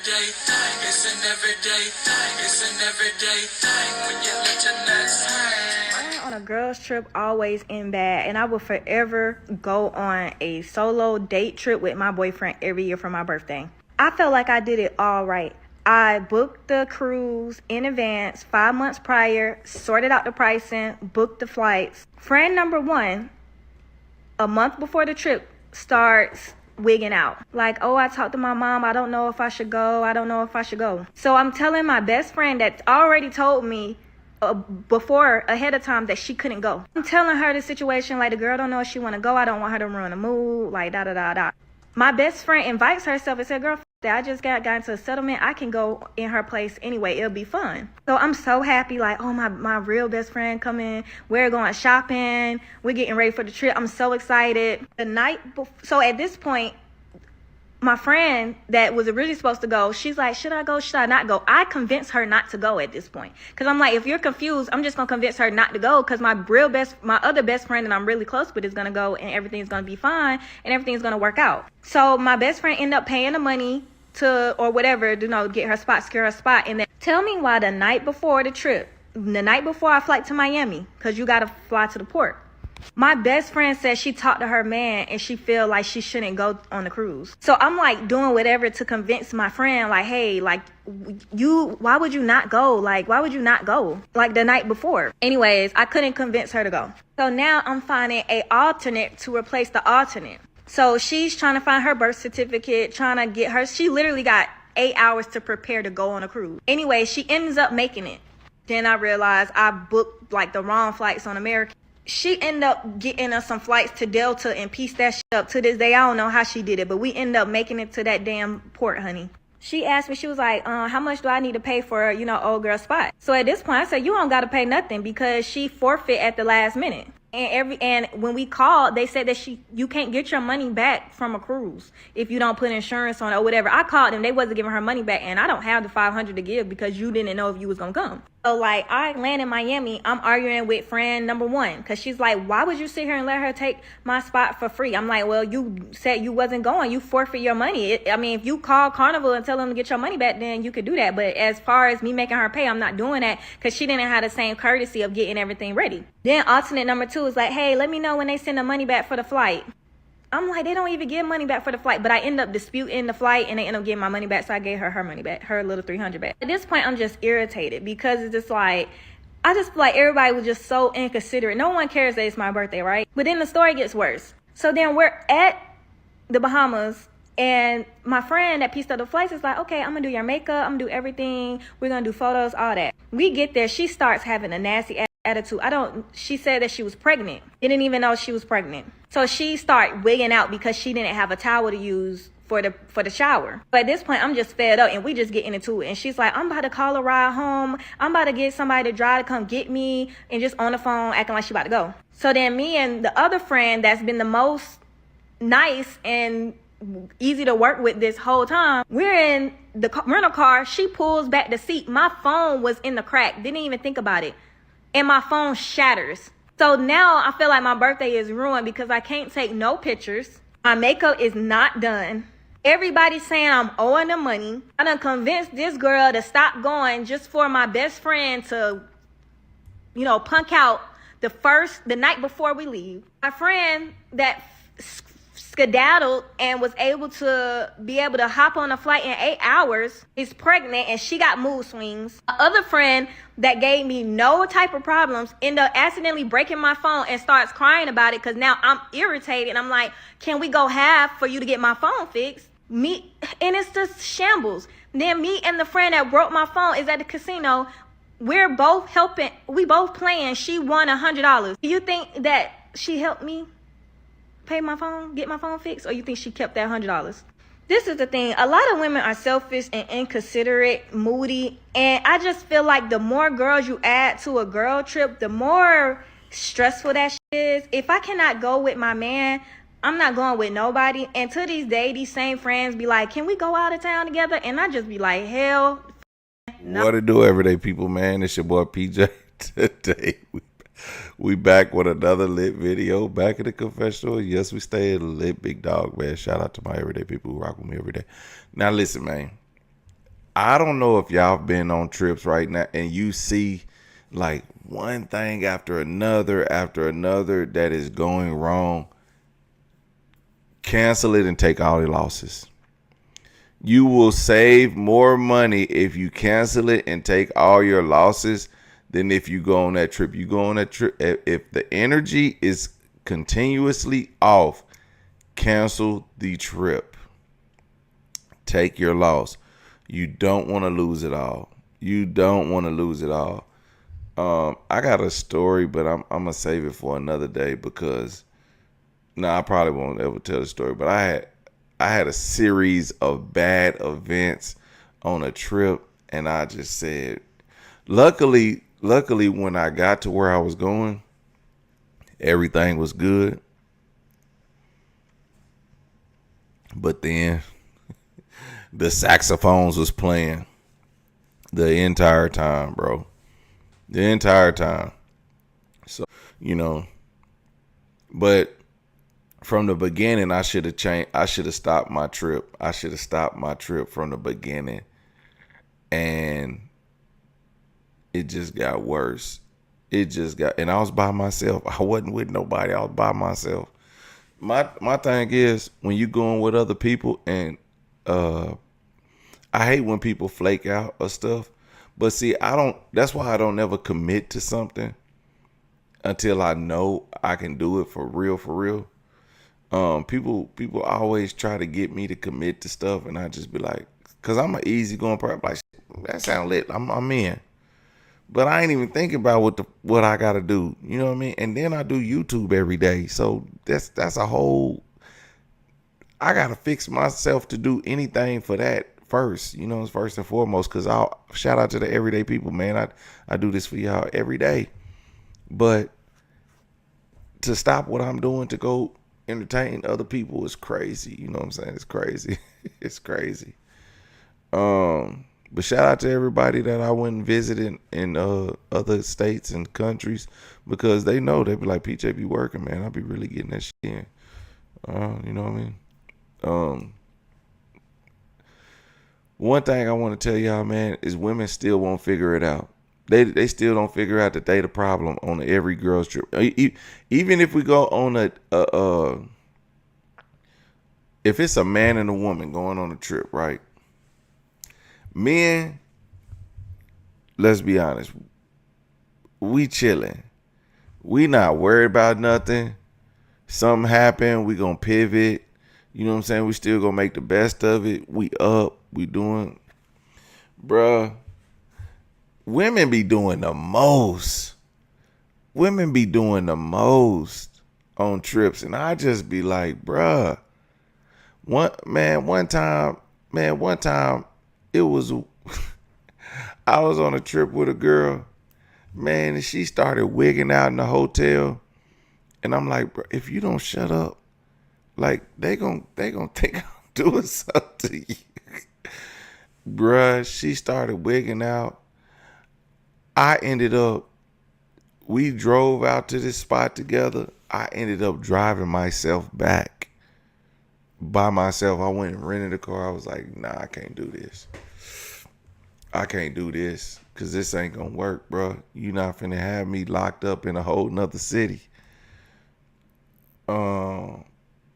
everyday thing. It's an everyday thing. It's an everyday thing when you let your nuts hang. On a girls trip always end bad, and I will forever go on a solo date trip with my boyfriend every year for my birthday. I felt like I did it all right. I booked the cruise in advance 5 months prior, sorted out the pricing, booked the flights. Friend number one, a month before the trip, starts wigging out. Like, oh, I talked to my mom. I don't know if I should go. I don't know if I should go. So I'm telling my best friend that already told me ahead of time that she couldn't go. I'm telling her the situation, like, the girl don't know if she want to go. I don't want her to ruin the mood, like, da. My best friend invites herself and said, girl, that I just got into a settlement. I can go in her place anyway. It'll be fun. So I'm so happy, like, oh, my real best friend coming. We're going shopping. We're getting ready for the trip. I'm so excited. The night before, so at this point, my friend that was originally supposed to go, she's like, should I go? Should I not go? I convinced her not to go at this point. Because I'm like, if you're confused, I'm just going to convince her not to go, because my other best friend that I'm really close with is going to go, and everything's going to be fine and everything's going to work out. So my best friend ended up paying the money to, or whatever, get her spot, secure her spot. And then tell me why the night before the trip, the night before I flight to Miami, because you got to fly to the port, my best friend said she talked to her man and she feel like she shouldn't go on the cruise. So I'm like doing whatever to convince my friend, like, hey, like, why would you not go? Like, why would you not go? Like the night before. Anyways, I couldn't convince her to go. So now I'm finding a alternate to replace the alternate. So she's trying to find her birth certificate, trying to get her, she literally got 8 hours to prepare to go on a cruise. Anyway, she ends up making it. Then I realized I booked like the wrong flights on American. She ended up getting us some flights to Delta and pieced that shit up. To this day, I don't know how she did it, but we ended up making it to that damn port, honey. She asked me, she was like, how much do I need to pay for, old girl spot? So at this point, I said, you don't got to pay nothing, because she forfeit at the last minute. And when we called, they said that you can't get your money back from a cruise if you don't put insurance on it or whatever. I called them, they wasn't giving her money back, and I don't have the $500 to give because you didn't know if you was gonna come. So like, I land in Miami, I'm arguing with friend number one, because she's like, why would you sit here and let her take my spot for free? I'm like, well, you said you wasn't going, you forfeit your money. If you call Carnival and tell them to get your money back, then you could do that. But as far as me making her pay, I'm not doing that, because she didn't have the same courtesy of getting everything ready. Then alternate number two is like, hey, let me know when they send the money back for the flight. I'm like, they don't even give money back for the flight. But I end up disputing the flight, and they end up getting my money back. So I gave her money back, her little $300 back. At this point, I'm just irritated, because it's just like, I just feel like everybody was just so inconsiderate. No one cares that it's my birthday, right? But then the story gets worse. So then we're at the Bahamas, and my friend that pieced up the flights is like, okay, I'm gonna do your makeup, I'm gonna do everything, we're gonna do photos, all that. We get there, she starts having a nasty attitude. She said that she was pregnant. Didn't even know she was pregnant. So she started wigging out because she didn't have a towel to use for the shower. But at this point, I'm just fed up, and we just getting into it. And she's like, I'm about to call a ride home. I'm about to get somebody to drive to come get me, and just on the phone acting like she about to go. So then me and the other friend that's been the most nice and easy to work with this whole time, we're in the rental car. She pulls back the seat. My phone was in the crack. Didn't even think about it. And my phone shatters. So now I feel like my birthday is ruined, because I can't take no pictures. My makeup is not done. Everybody's saying I'm owing them money. I done convinced this girl to stop going just for my best friend to, punk out the night before we leave. My friend that skedaddled and was able to hop on a flight in 8 hours is pregnant, and she got mood swings. My other friend that gave me no type of problems ended up accidentally breaking my phone and starts crying about it, because now I'm irritated, and I'm like, can we go half for you to get my phone fixed? And it's just shambles. Then me and the friend that broke my phone is at the casino. We're both helping. We both playing. She won $100. Do you think that she helped me pay my phone, get my phone fixed, or you think she kept that $100? This is the thing. A lot of women are selfish and inconsiderate, moody, and I just feel like the more girls you add to a girl trip, the more stressful that shit is. If I cannot go with my man, I'm not going with nobody. And to this day, these same friends be like, can we go out of town together? And I just be like, hell no. What to do, everyday people, man? It's your boy PJ. Today we back with another lit video, back in the confessional. Yes, we stay lit, big dog, man. Shout out to my everyday people who rock with me every day. Now listen, man, I don't know if y'all been on trips right now and you see like one thing after another that is going wrong. Cancel it and take all the losses. You will save more money if you cancel it and take all your losses than if you go on that trip. You go on that trip, if the energy is continuously off, cancel the trip. Take your loss. You don't want to lose it all. You don't want to lose it all. I got a story, but I'm gonna save it for another day because I probably won't ever tell the story. But I had a series of bad events on a trip, and I just said, luckily when I got to where I was going, everything was good. But then the saxophones was playing the entire time, bro. The entire time. So, but from the beginning, I should have changed. I should have stopped my trip. I should have stopped my trip from the beginning. And it just got worse. And I was by myself. I wasn't with nobody. I was by myself. My thing is, when you going with other people, and I hate when people flake out or stuff. But see, that's why I don't never commit to something until I know I can do it for real, for real. People always try to get me to commit to stuff, and I just be like, cause I'm an easygoing person. Like, that sound lit. I'm in. But I ain't even thinking about what I gotta do. You know what I mean? And then I do YouTube every day. So that's a whole, I gotta fix myself to do anything for that first. It's first and foremost. Cause I'll shout out to the everyday people, man. I do this for y'all every day. But to stop what I'm doing to go entertain other people is crazy. You know what I'm saying? It's crazy. It's crazy. But shout out to everybody that I went and visited in other states and countries, because they know, they be like, PJ be working, man. I be really getting that shit in. You know what I mean? One thing I want to tell y'all, man, is women still won't figure it out. They still don't figure out that they the problem on every girl's trip. Even if we go on if it's a man and a woman going on a trip, right? Men, let's be honest, we chilling. We not worried about nothing. Something happen, we gonna pivot. You know what I'm saying? We still gonna make the best of it. We up, we doing. Bruh, women be doing the most. Women be doing the most on trips. And I just be like, bruh. One time, it was, I was on a trip with a girl, man, and she started wigging out in the hotel. And I'm like, bro, if you don't shut up, like, they gonna think I'm doing something to you. Bruh, she started wigging out. We drove out to this spot together. I ended up driving myself back by myself. I went and rented a car. I was like, nah, I can't do this. I can't do this because this ain't gonna work, bro. You not finna have me locked up in a whole nother city.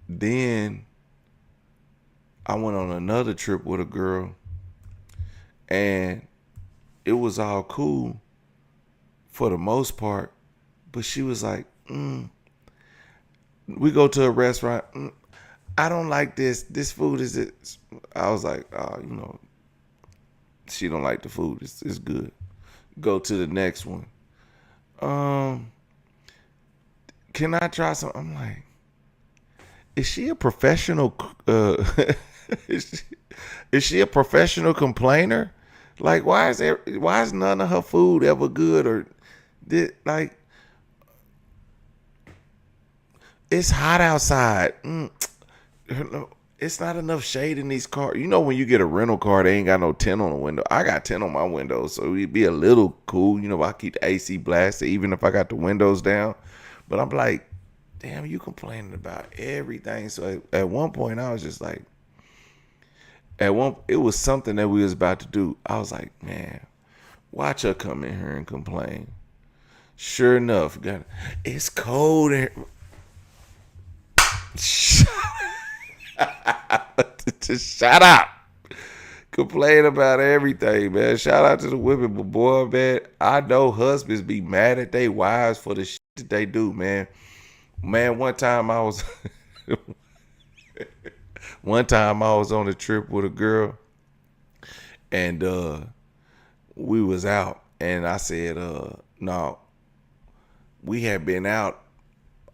Then I went on another trip with a girl, and it was all cool for the most part, but she was like, we go to a restaurant. I don't like this. This food is it. I was like, she don't like the food. It's good. Go to the next one. Can I try some? I'm like, is she a professional? Is she a professional complainer? Like, why is none of her food ever good? Or like, it's hot outside. It's not enough shade in these cars. You know, when you get a rental car, they ain't got no tint on the window. I got tint on my window, so it'd be a little cool. You know, I keep the AC blasted, even if I got the windows down. But I'm like, damn, you complaining about everything. So at one point, I was just like, it was something that we was about to do. I was like, man, watch her come in here and complain. Sure enough, it's cold in here. Just shut up. Complain about everything, man. Shout out to the women, but boy, man, I know husbands be mad at their wives for the shit that they do, man. Man, one time I was on a trip with a girl, and we was out, and I said, no, we had been out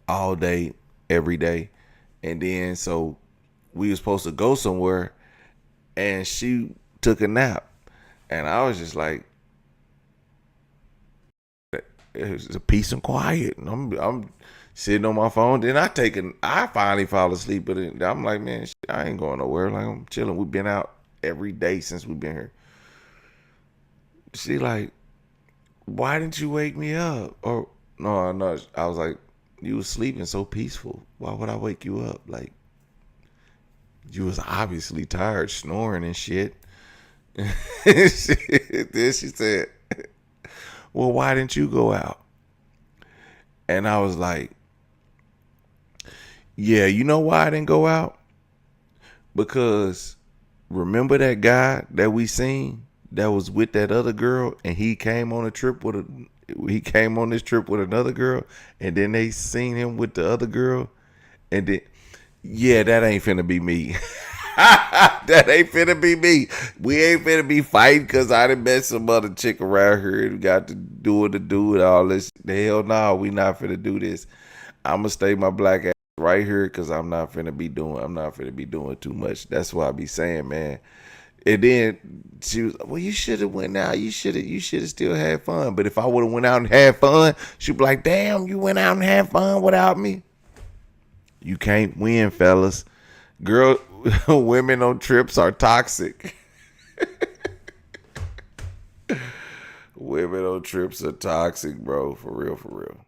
all day, every day, and then so we was supposed to go somewhere, and she took a nap, and I was just like, it was a peace and quiet, and I'm sitting on my phone. Then I finally fall asleep, but I'm like, man, I ain't going nowhere. Like, I'm chilling. We've been out every day since we've been here. She like, why didn't you wake me up? Or no, I was like, you was sleeping so peaceful. Why would I wake you up? Like, you was obviously tired, snoring and shit. Then she said, well, why didn't you go out? And I was like, yeah, you know why I didn't go out? Because remember that guy that we seen that was with that other girl, and he came on this trip with another girl, and then they seen him with the other girl, and then, yeah, that ain't finna be me. That ain't finna be me. We ain't finna be fighting because I done met some other chick around here and got to do and all this. The hell no, we not finna do this. I'ma stay my black ass right here because I'm not finna be doing too much. That's what I be saying, man. And then she was, well, you should have went out. You should have still had fun. But if I would have went out and had fun, she'd be like, damn, you went out and had fun without me. You can't win, fellas. Girl, women on trips are toxic. Women on trips are toxic, bro. For real, for real.